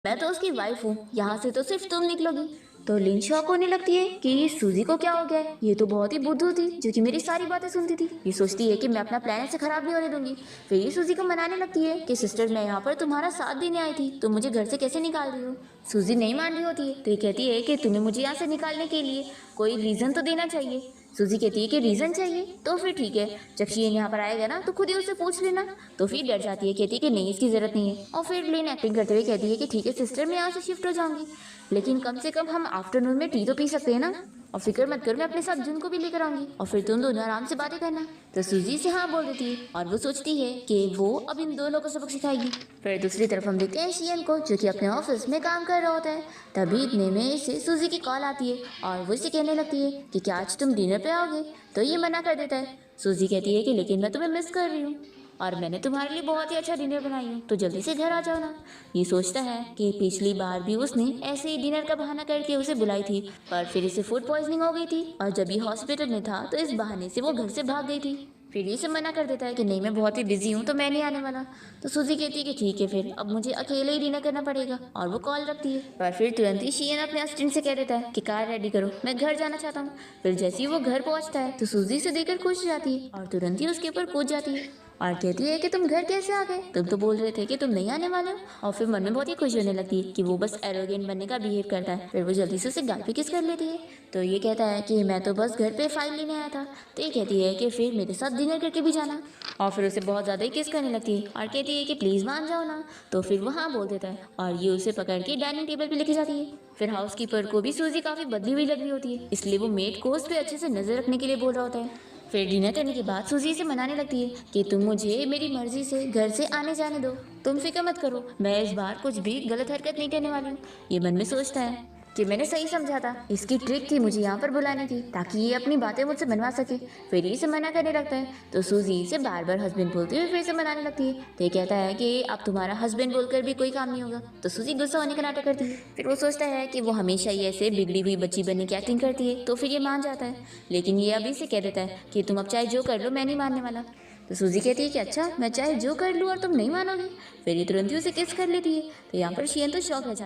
मैं तो उसकी वाइफ हूँ, यहाँ से तो सिर्फ तुम निकलोगी। तो लिन शॉक होने लगती है कि सूजी को क्या हो गया है। ये तो बहुत ही बुद्धू थी जो कि मेरी सारी बातें सुनती थी। ये सोचती है कि मैं अपना प्लान से खराब नहीं होने दूंगी। फिर ये सूजी को मनाने लगती है कि सिस्टर, मैं यहाँ पर तुम्हारा साथ देने आई थी, तुम मुझे घर से कैसे निकाल रही हो। सूजी नहीं मान रही होती है तो ये कहती है कि तुम्हें मुझे यहाँ से निकालने के लिए कोई रीजन तो देना चाहिए। सूजी कहती है कि रीजन चाहिए तो फिर ठीक है, जब शियन यहाँ पर आएगा ना तो खुद ही उससे पूछ लेना। तो फिर डर जाती है, कहती है कि नहीं, इसकी जरूरत नहीं है। और फिर लिन एक्टिंग करते हुए कहती है कि ठीक है सिस्टर, मैं यहाँ से शिफ्ट हो जाऊंगी, लेकिन कम से कम हम आफ्टरनून में टी तो पी सकते हैं ना। और फिक्र मत करो, मैं अपने साथ जुन को भी लेकर आऊंगी और फिर तुम दोनों आराम से बातें करना। तो सूजी से हाँ बोल देती है और वो सोचती है कि वो अब इन दोनों को सबक सिखाएगी। फिर दूसरी तरफ हम देखते हैं शियन को जो कि अपने ऑफिस में काम कर रहा होता है। तभी इतने में से सूजी की कॉल आती है और वो इसे कहने लगती है कि क्या आज तुम डिनर पे आओगे। तो ये मना कर देता है। सूजी कहती है कि लेकिन मैं तुम्हें मिस कर रही हूँ और मैंने तुम्हारे लिए बहुत ही अच्छा डिनर बनाई हूँ, तो जल्दी से घर आ जाओ ना। ये सोचता है कि पिछली बार भी उसने ऐसे ही डिनर का बहाना करके उसे बुलाई थी, पर फिर इसे फूड पॉइजनिंग हो गई थी और जब ये हॉस्पिटल में था तो इस बहाने से वो घर से भाग गई थी। फिर ये इसे मना कर देता है कि नहीं, मैं बहुत ही बिजी हूँ तो मैं नहीं आने वाला। तो सूजी कहती है कि ठीक है, फिर अब मुझे अकेले ही डिनर करना पड़ेगा और वो कॉल रखती है। पर फिर तुरंत ही शियन अपने असिस्टेंट से कह देता है कि कार रेडी करो, मैं घर जाना चाहता हूँ। फिर जैसे ही वो घर पहुंचता है तो सूजी से देखकर खुश हो जाती है और तुरंत ही उसके ऊपर कूद जाती है और कहती है कि तुम घर कैसे आ गए, तुम तो बोल रहे थे कि तुम नहीं आने वाले हो। और फिर मन में बहुत ही खुशी होने लगती है कि वो बस एरोगेंट बनने का बिहेव करता है। फिर वो जल्दी से उसे गाल पे किस कर लेती है। तो ये कहता है कि मैं तो बस घर पे फाइल लेने आया था। तो ये कहती है कि फिर मेरे साथ डिनर करके भी जाना। और फिर उसे बहुत ज़्यादा ही किस करने लगती है और कहती है कि प्लीज़ मान जाओ ना। तो फिर वो हाँ बोल देता है और ये उसे पकड़ के डाइनिंग टेबल पे लेके जाती है। फिर हाउसकीपर को भी सूजी काफ़ी बदली हुई लग रही होती है, इसलिए वो मेड को उस पर अच्छे से नज़र रखने के लिए बोल रहा होता है। फिर डिनर करने के बाद सूजी से मनाने लगती है कि तुम मुझे मेरी मर्जी से घर से आने जाने दो, तुम फिक्र मत करो, मैं इस बार कुछ भी गलत हरकत नहीं करने वाली हूँ। ये मन में सोचता है कि मैंने सही समझा था, इसकी ट्रिक थी मुझे यहाँ पर बुलाने की ताकि ये अपनी बातें मुझसे मनवा सके। फिर ये इसे मना करने लगता है तो सूजी इसे बार बार हस्बैंड बोलते हुए फिर से मनाने लगती है। तो ये कहता है कि अब तुम्हारा हस्बैंड बोलकर भी कोई काम नहीं होगा। तो सूजी गुस्सा होने का नाटक करती है। फिर वो सोचता है कि वो हमेशा ही ऐसे बिगड़ी हुई बच्ची बनने की एक्टिंग करती है, तो फिर ये मान जाता है। लेकिन ये अभी से कह देता है कि तुम अब चाहे जो कर लो, मैं नहीं मानने वाला। तो सूजी कहती है कि अच्छा, मैं चाहे जो कर लूँ और तुम नहीं मानोगे। फिर ये तुरंत ही उसे किस कर लेती है। तो यहाँ पर शियन तो शॉक है।